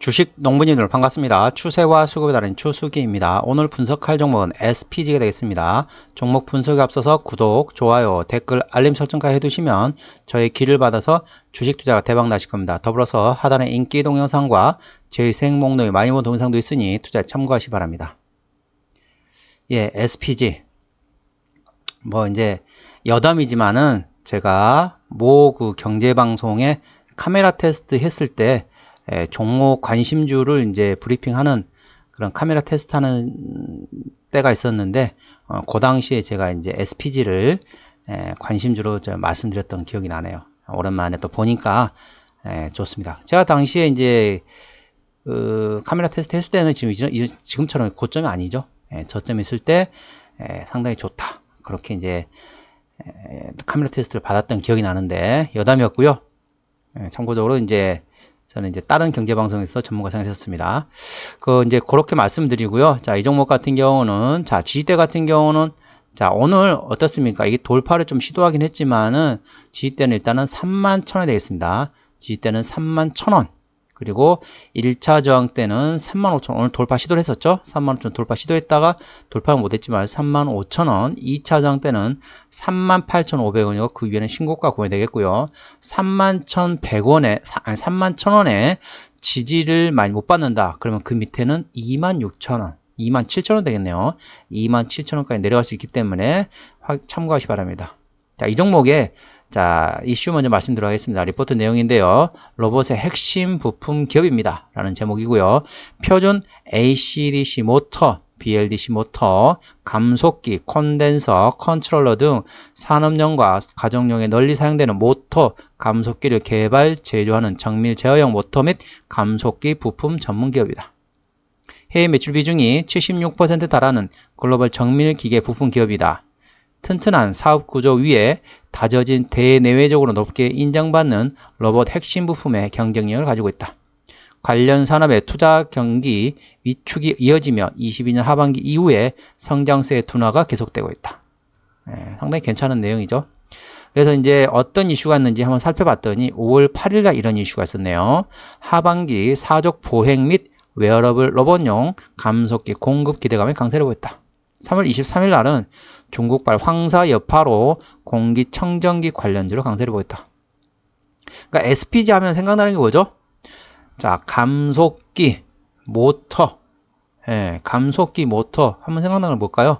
주식 농부님들 반갑습니다. 추세와 수급에 따른 추수기입니다. 오늘 분석할 종목은 SPG가 되겠습니다. 종목 분석에 앞서서 구독, 좋아요, 댓글, 알림 설정까지 해두시면 저의 길을 받아서 주식 투자가 대박 나실 겁니다. 더불어서 하단에 인기 동영상과 재생 목록에 많이 본 동영상도 있으니 투자에 참고하시기 바랍니다. 예, SPG. 이제 여담이지만은 제가 모 그 경제방송에 카메라 테스트 했을 때 종목 관심주를 이제 브리핑하는 그런 카메라 테스트하는 때가 있었는데 그 당시에 제가 이제 SPG를 관심주로 말씀드렸던 기억이 나네요. 오랜만에 또 보니까 좋습니다. 제가 당시에 이제 카메라 테스트 했을 때는 지금처럼 고점이 아니죠. 저점이 있을 때 상당히 좋다. 그렇게 이제 카메라 테스트를 받았던 기억이 나는데 여담이었고요. 참고적으로 이제 저는 이제 다른 경제방송에서 전문가 생활했었습니다. 이제 그렇게 말씀드리고요. 자, 이 종목 같은 경우는, 자, 지지대 같은 경우는, 자, 오늘 어떻습니까? 이게 돌파를 좀 시도하긴 했지만은, 지지대는 일단은 31,000원이 되겠습니다. 지지대는 31,000원. 그리고 1차 저항 때는 35,000원. 오늘 돌파 시도를 했었죠? 35,000원 돌파 시도했다가 돌파는 못했지만 35,000원. 2차 저항 때는 38,500원이고 그 위에는 신고가 구해야 되겠고요. 31,100원에, 31,000원에 지지를 많이 못 받는다. 그러면 그 밑에는 26,000원. 27,000원 되겠네요. 27,000원까지 내려갈 수 있기 때문에 참고하시기 바랍니다. 자, 이 종목에 자, 이슈 먼저 말씀드리겠습니다. 리포트 내용인데요. 로봇의 핵심 부품 기업입니다. 라는 제목이고요. 표준 ACDC 모터, BLDC 모터, 감속기, 콘덴서, 컨트롤러 등 산업용과 가정용에 널리 사용되는 모터, 감속기를 개발, 제조하는 정밀 제어용 모터 및 감속기 부품 전문 기업이다. 해외 매출 비중이 76% 달하는 글로벌 정밀 기계 부품 기업이다. 튼튼한 사업 구조 위에 다져진 대내외적으로 높게 인정받는 로봇 핵심 부품의 경쟁력을 가지고 있다. 관련 산업의 투자 경기 위축이 이어지며 22년 하반기 이후에 성장세의 둔화가 계속되고 있다. 상당히 괜찮은 내용이죠. 그래서 이제 어떤 이슈가 있는지 한번 살펴봤더니 5월 8일날 이런 이슈가 있었네요. 하반기 사족 보행 및 웨어러블 로봇용 감속기 공급 기대감이 강세를 보였다. 3월 23일 날은 중국발 황사 여파로 공기청정기 관련주로 강세를 보였다. 그러니까 SPG 하면 생각나는 게 뭐죠? 자, 감속기, 모터. 감속기, 모터. 한번 생각나는 게 뭘까요?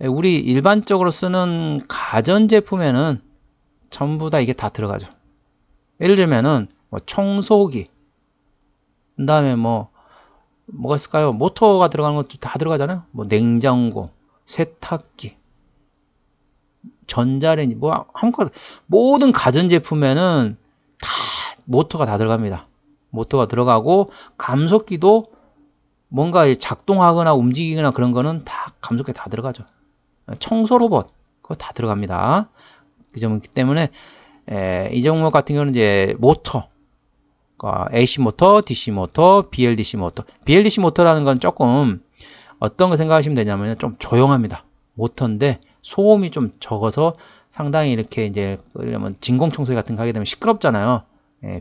우리 일반적으로 쓰는 가전제품에는 전부 다 이게 다 들어가죠. 예를 들면은 청소기, 그 다음에 뭐가 있을까요? 모터가 들어가는 것도 다 들어가잖아요. 냉장고, 세탁기, 전자레인지, 모든 가전제품에는 다 모터가 다 들어갑니다. 모터가 들어가고, 감속기도 뭔가 작동하거나 움직이거나 그런 거는 다 감속기에 다 들어가죠. 청소 로봇, 그거 다 들어갑니다. 그 점이기 때문에, 이 종목 같은 경우는 이제 모터, AC 모터, DC 모터, BLDC 모터. BLDC 모터라는 건 조금 어떤 거 생각하시면 되냐면 좀 조용합니다. 모터인데 소음이 좀 적어서 상당히 이렇게 이제 진공 청소기 같은 거 하게 되면 시끄럽잖아요.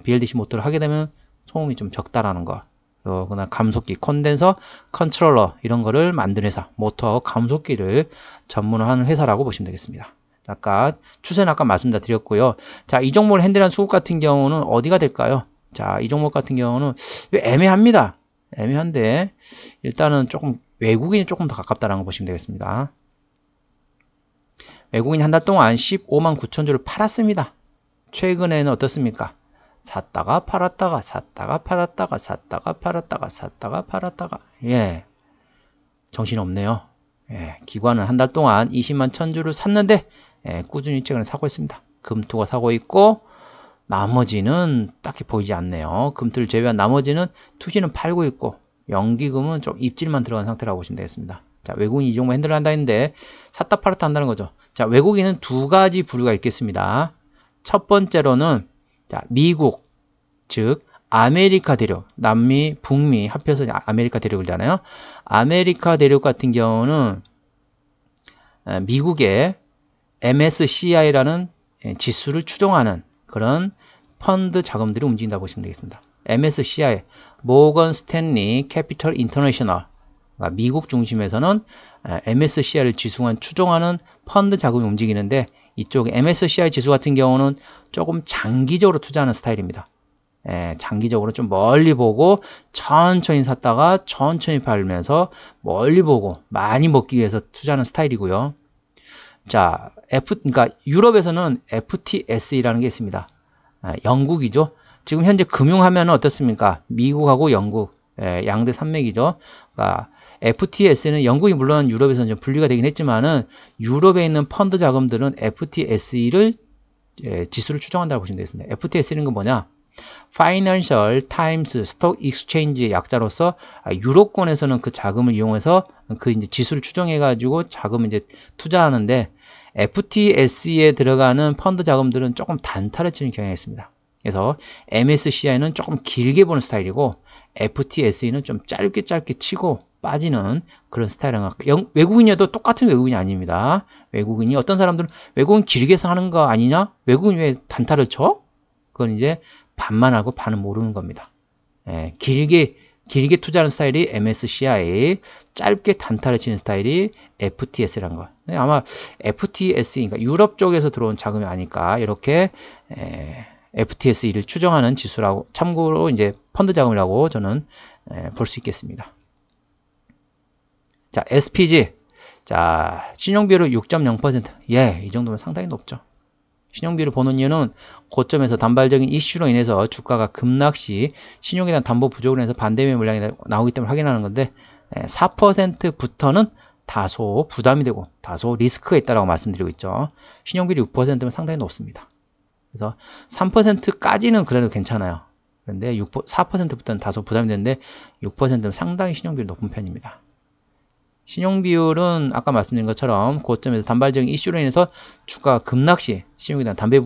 BLDC 모터를 하게 되면 소음이 좀 적다라는 거. 그러나 감속기, 콘덴서, 컨트롤러 이런 거를 만드는 회사, 모터, 감속기를 전문화하는 회사라고 보시면 되겠습니다. 아까 추세는 아까 말씀드렸고요. 자, 이 종목을 핸들한 수급 같은 경우는 어디가 될까요? 자, 이 종목 같은 경우는 애매합니다. 애매한데 일단은 조금 외국인이 조금 더 가깝다라는 거 보시면 되겠습니다. 외국인이 한 달 동안 15만 9천 주를 팔았습니다. 최근에는 어떻습니까? 샀다가 팔았다가 샀다가 팔았다가 샀다가 팔았다가 샀다가 팔았다가 정신이 없네요. 기관은 한 달 동안 20만 1,000주를 샀는데 꾸준히 최근에 사고 있습니다. 금투가 사고 있고 나머지는 딱히 보이지 않네요. 금투를 제외한 나머지는 투시는 팔고 있고 연기금은 좀 입질만 들어간 상태라고 보시면 되겠습니다. 자, 외국인이 이 종목 핸들을 한다 했는데 샀다 팔았다 한다는 거죠. 자, 외국인은 두 가지 부류가 있겠습니다. 첫 번째로는 자, 미국, 즉 아메리카 대륙, 남미, 북미 합해서 아메리카 대륙이잖아요. 아메리카 대륙 같은 경우는 미국의 MSCI라는 지수를 추종하는 그런 펀드 자금들이 움직인다고 보시면 되겠습니다. MSCI, 모건 스탠리 캐피털 인터내셔널, 미국 중심에서는 MSCI를 지수만 추종하는 펀드 자금이 움직이는데 이쪽 MSCI 지수 같은 경우는 조금 장기적으로 투자하는 스타일입니다. 장기적으로 좀 멀리 보고 천천히 샀다가 천천히 팔면서 멀리 보고 많이 먹기 위해서 투자하는 스타일이고요. 자, 그러니까 유럽에서는 FTSE라는 게 있습니다. 영국이죠. 지금 현재 금융하면 어떻습니까? 미국하고 영국, 양대 산맥이죠. 그러니까 FTS는 영국이 물론 유럽에서는 좀 분리가 되긴 했지만은 유럽에 있는 펀드 자금들은 FTSE를 지수를 추정한다고 보시면 되겠습니다. FTSE는 건 뭐냐? Financial Times Stock Exchange의 약자로서 유로권에서는 그 자금을 이용해서 그 이제 지수를 추정해 가지고 자금을 이제 투자하는데 FTSE에 들어가는 펀드 자금들은 조금 단타를 치는 경향이 있습니다. 그래서 MSCI는 조금 길게 보는 스타일이고 FTSE는 좀 짧게 치고 빠지는 그런 스타일인 외국인이어도 똑같은 외국인이 아닙니다. 외국인이 어떤 사람들은 외국인 길게 하는 거 아니냐? 외국인 왜 단타를 쳐? 그건 이제 반만 알고 반은 모르는 겁니다. 길게 투자하는 스타일이 MSCI, 짧게 단타를 치는 스타일이 FTS라는 거. 아마 FTS, 그러니까 유럽 쪽에서 들어온 자금이 아닐까 이렇게 FTSE를 추정하는 지수라고 참고로 이제 펀드 자금이라고 저는 볼 수 있겠습니다. 자, SPG. 자, 신용비율 6.0%. 이 정도면 상당히 높죠. 신용비율을 보는 이유는 고점에서 단발적인 이슈로 인해서 주가가 급락 시 신용에 대한 담보 부족으로 인해서 반대매 물량이 나오기 때문에 확인하는 건데 4%부터는 다소 부담이 되고 다소 리스크가 있다고 말씀드리고 있죠. 신용비율이 6%면 상당히 높습니다. 그래서 3%까지는 그래도 괜찮아요. 그런데 4%부터는 다소 부담이 되는데 6%는 상당히 신용비율이 높은 편입니다. 신용비율은 아까 말씀드린 것처럼 고점에서 단발적인 이슈로 인해서 주가가 급락 시 신용에 대한 담보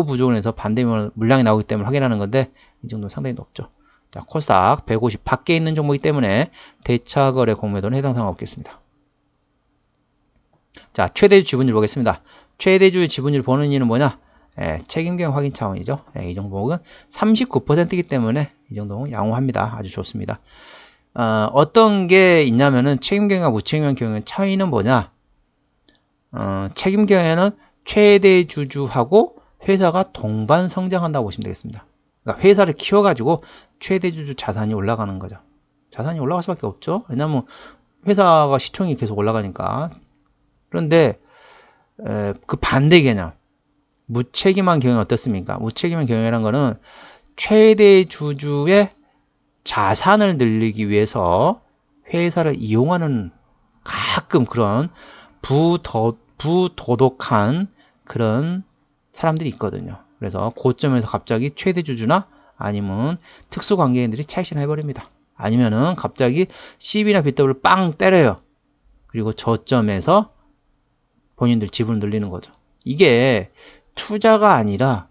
부족으로 인해서 반대 물량이 나오기 때문에 확인하는 건데 이 정도는 상당히 높죠. 자, 코스닥 150 밖에 있는 종목이기 때문에 대차거래 공매도는 해당 사항 없겠습니다. 자, 최대주 지분율 보겠습니다. 최대주 지분율 보는 이유는 뭐냐? 책임경 확인 차원이죠. 이 종목은 39%이기 때문에 이 정도는 양호합니다. 아주 좋습니다. 어떤 게 있냐면은 책임경과 무책임경 경우에 차이는 뭐냐? 책임경에는 최대주주하고 회사가 동반 성장한다고 보시면 되겠습니다. 그러니까 회사를 키워가지고 최대주주 자산이 올라가는 거죠. 자산이 올라갈 수밖에 없죠. 왜냐하면 회사가 시총이 계속 올라가니까. 그런데 그 반대 개념, 무책임한 경우는 어떻습니까? 무책임한 경우라는 거는 최대주주의 자산을 늘리기 위해서 회사를 이용하는 가끔 그런 부도덕한 그런 사람들이 있거든요. 그래서 고점에서 갑자기 최대주주나 아니면 특수관계인들이 차익실현 해버립니다. 아니면은 갑자기 CB나 BW를 빵 때려요. 그리고 저점에서 본인들 지분을 늘리는 거죠. 이게 투자가 아니라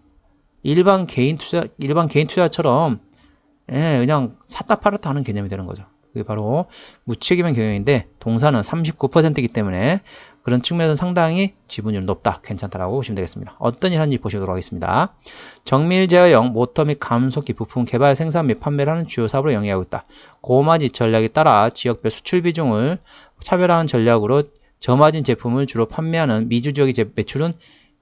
일반 개인 투자처럼 그냥 샀다 팔았다 하는 개념이 되는 거죠. 그게 바로 무책임한 경영인데 동사는 39%이기 때문에 그런 측면에서 상당히 지분율 높다, 괜찮다라고 보시면 되겠습니다. 어떤 일 하는지 보시도록 하겠습니다. 정밀 제어형 모터 및 감속기 부품 개발, 생산 및 판매를 하는 주요 사업으로 영위하고 있다. 고마진 전략에 따라 지역별 수출 비중을 차별화한 전략으로 저마진 제품을 주로 판매하는 미주 지역의 매출은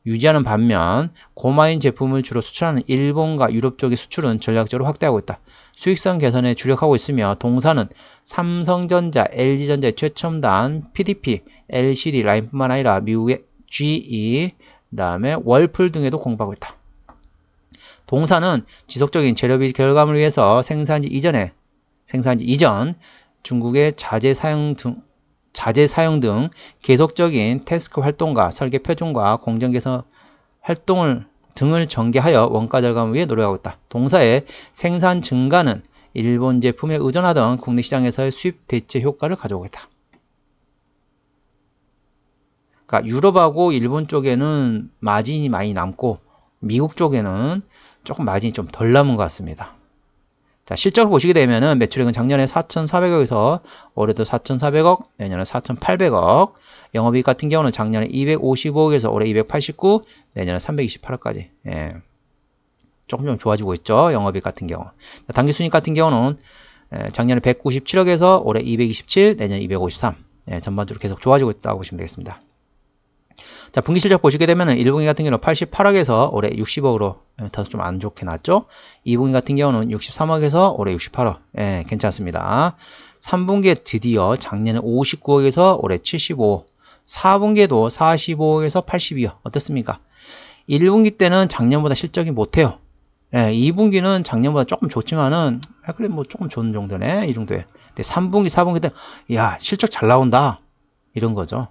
유지하는 반면 고마진 제품을 주로 수출하는 일본과 유럽 쪽의 수출은 전략적으로 확대하고 있다. 수익성 개선에 주력하고 있으며 동사는 삼성전자, LG전자의 최첨단 PDP, LCD 라인뿐만 아니라 미국의 GE, 그 다음에 월풀 등에도 공부하고 있다. 동사는 지속적인 재료비 결감을 위해서 생산지 이전 중국의 자재 사용 등 계속적인 태스크 활동과 설계 표준과 공정 개선 활동을 등을 전개하여 원가 절감을 위해 노력하고 있다. 동사의 생산 증가는 일본 제품에 의존하던 국내 시장에서의 수입 대체 효과를 가져오고 있다. 그러니까 유럽하고 일본 쪽에는 마진이 많이 남고 미국 쪽에는 조금 마진이 좀 덜 남은 것 같습니다. 자, 실적을 보시게 되면은 매출액은 작년에 4,400억에서 올해도 4,400억, 내년에 4,800억. 영업이익 같은 경우는 작년에 255억에서 올해 289, 내년에 328억까지. 조금 좋아지고 있죠. 영업이익 같은 경우. 당기순이익 같은 경우는 작년에 197억에서 올해 227, 내년 253. 전반적으로 계속 좋아지고 있다고 보시면 되겠습니다. 자, 분기 실적 보시게 되면은 1분기 같은 경우는 88억에서 올해 60억으로 다소 좀 안 좋게 나왔죠. 2분기 같은 경우는 63억에서 올해 68억. 괜찮습니다. 3분기에 드디어 작년에 59억에서 올해 75억. 4분기에도 45억에서 82억. 어떻습니까? 1분기 때는 작년보다 실적이 못해요. 2분기는 작년보다 조금 좋지만은, 그래, 뭐 조금 좋은 정도네. 이 정도에. 근데 3분기, 4분기 때, 야, 실적 잘 나온다. 이런 거죠.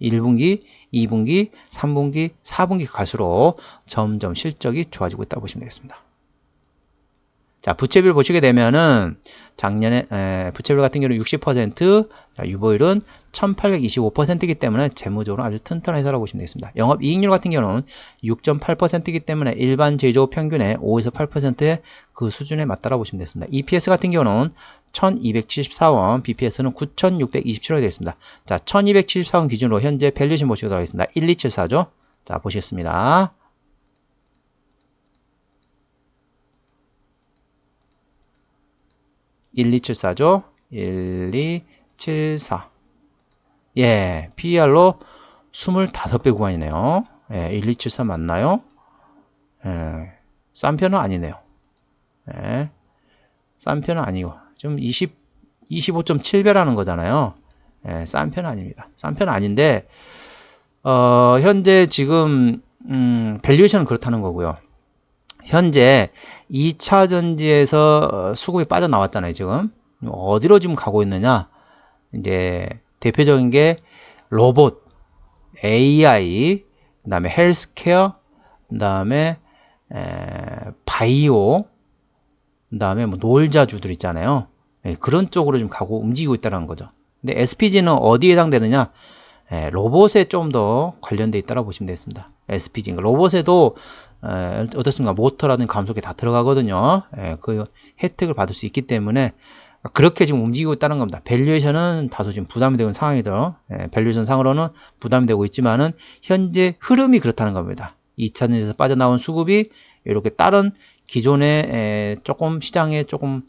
1분기, 2분기, 3분기, 4분기 갈수록 점점 실적이 좋아지고 있다고 보시면 되겠습니다. 자, 부채비율 보시게 되면은 작년에 부채비율 같은 경우는 60%, 자, 유보율은 1825%이기 때문에 재무적으로 아주 튼튼한 회사라고 보시면 되겠습니다. 영업이익률 같은 경우는 6.8%이기 때문에 일반 제조업 평균의 5에서 8%의 그 수준에 맞다라고 보시면 되겠습니다. EPS 같은 경우는 1274원, BPS는 9627원이 되겠습니다. 자, 1274원 기준으로 현재 밸류에이션 보시도록 하겠습니다. 1274죠. 자, 보시겠습니다. 1274죠. 1274. 예, PER로 25배 구간이네요. 1274 맞나요? 싼 편은 아니네요. 싼 편은 아니고. 좀 25.7배라는 거잖아요. 싼 편은 아닙니다. 싼 편은 아닌데, 현재 지금, 밸류에이션은 그렇다는 거고요. 현재 2차 전지에서 수급이 빠져나왔잖아요, 지금. 어디로 지금 가고 있느냐? 이제 대표적인 게 로봇, AI, 그 다음에 헬스케어, 그 다음에 바이오, 그 다음에 뭐 노을자주들 있잖아요. 그런 쪽으로 좀 가고 움직이고 있다는 거죠. 근데 SPG는 어디에 해당되느냐? 로봇에 좀 더 관련돼 있다고 보시면 되겠습니다. SPG. 로봇에도 어떻습니까? 모터라든지 감속기 다 들어가거든요. 그 혜택을 받을 수 있기 때문에 그렇게 지금 움직이고 있다는 겁니다. 밸류에이션은 다소 지금 부담이 되는 상황이죠. 밸류에이션 상으로는 부담이 되고 있지만은 현재 흐름이 그렇다는 겁니다. 2차전지에서 빠져나온 수급이 이렇게 다른 기존의 조금 시장에 조금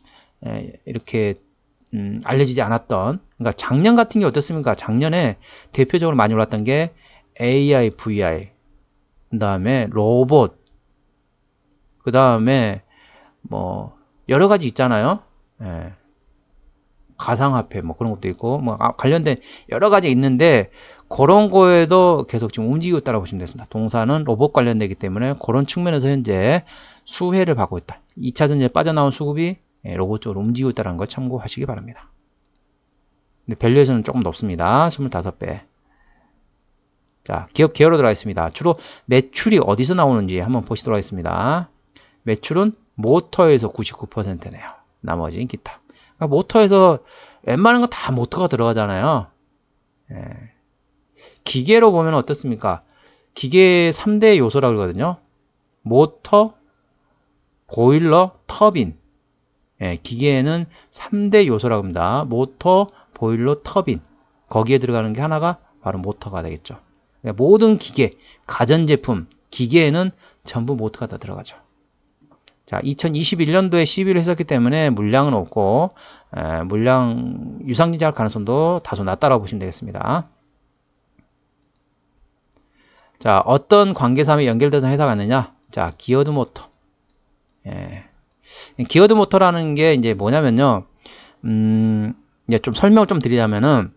이렇게 알려지지 않았던, 그러니까 작년 같은 게 어떻습니까? 작년에 대표적으로 많이 올랐던 게 AI, VI, 그 다음에 로봇, 그 다음에 뭐 여러 가지 있잖아요. 가상화폐 뭐 그런 것도 있고 뭐 관련된 여러 가지 있는데 그런 거에도 계속 지금 움직이고 있다고 보시면 되겠습니다. 동사는 로봇 관련되기 때문에 그런 측면에서 현재 수혜를 받고 있다. 2차 전지에 빠져나온 수급이 로봇 쪽으로 움직이고 있다는 거 참고하시기 바랍니다. 근데 밸류에서는 조금 높습니다. 25배. 자, 기업 계열로 들어가 있습니다. 주로 매출이 어디서 나오는지 한번 보시도록 하겠습니다. 매출은 모터에서 99%네요. 나머지는 기타. 그러니까 모터에서 웬만한 거 다 모터가 들어가잖아요. 기계로 보면 어떻습니까? 기계 3대 요소라고 그러거든요. 모터, 보일러, 터빈. 기계에는 3대 요소라고 합니다. 모터, 보일러, 터빈. 거기에 들어가는 게 하나가 바로 모터가 되겠죠. 그러니까 모든 기계, 가전제품, 기계에는 전부 모터가 다 들어가죠. 자, 2021년도에 시비를 했었기 때문에 물량은 없고 물량 유상증자할 가능성도 다소 낮다라고 보시면 되겠습니다. 자, 어떤 관계사항이 연결되는 회사가 있느냐? 자, 기어드 모터. 기어드 모터라는 게 이제 뭐냐면요. 이제 좀 설명을 좀 드리자면은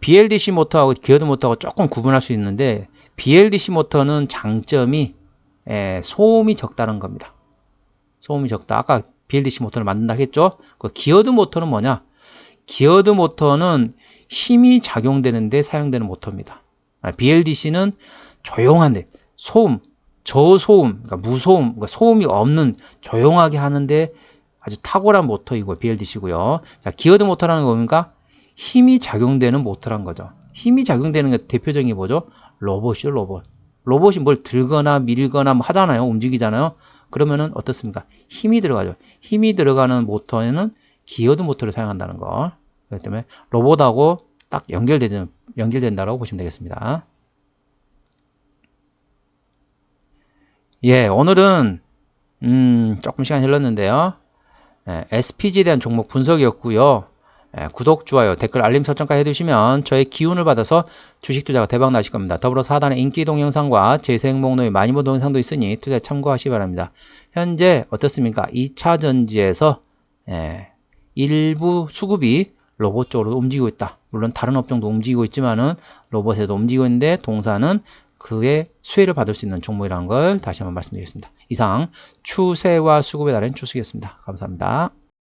BLDC 모터하고 기어드 모터하고 조금 구분할 수 있는데 BLDC 모터는 장점이 소음이 적다는 겁니다. 소음이 적다. 아까 BLDC 모터를 만든다 했죠? 그 기어드 모터는 뭐냐? 기어드 모터는 힘이 작용되는데 사용되는 모터입니다. BLDC는 조용한데 소음, 저소음, 그러니까 무소음, 그러니까 소음이 없는 조용하게 하는데 아주 탁월한 모터이고 BLDC고요. 자, 기어드 모터라는 거 뭡니까? 힘이 작용되는 모터란 거죠. 힘이 작용되는 게 대표적인 게 뭐죠? 로봇이죠, 로봇. 로봇이 뭘 들거나 밀거나 뭐 하잖아요. 움직이잖아요. 그러면은 어떻습니까? 힘이 들어가죠. 힘이 들어가는 모터에는 기어드 모터를 사용한다는 거. 그렇기 때문에 로봇하고 딱 연결된다고 보시면 되겠습니다. 예, 오늘은 조금 시간이 흘렀는데요. SPG에 대한 종목 분석이었고요. 구독, 좋아요, 댓글, 알림 설정까지 해두시면 저의 기운을 받아서 주식 투자가 대박 나실 겁니다. 더불어서 하단에 인기 동영상과 재생 목록에 많이 본 동영상도 있으니 투자에 참고하시기 바랍니다. 현재 어떻습니까? 2차 전지에서 일부 수급이 로봇 쪽으로 움직이고 있다. 물론 다른 업종도 움직이고 있지만은 로봇에도 움직이고 있는데 동사는 그의 수혜를 받을 수 있는 종목이라는 걸 다시 한번 말씀드리겠습니다. 이상 추세와 수급에 따른 추측이었습니다. 감사합니다.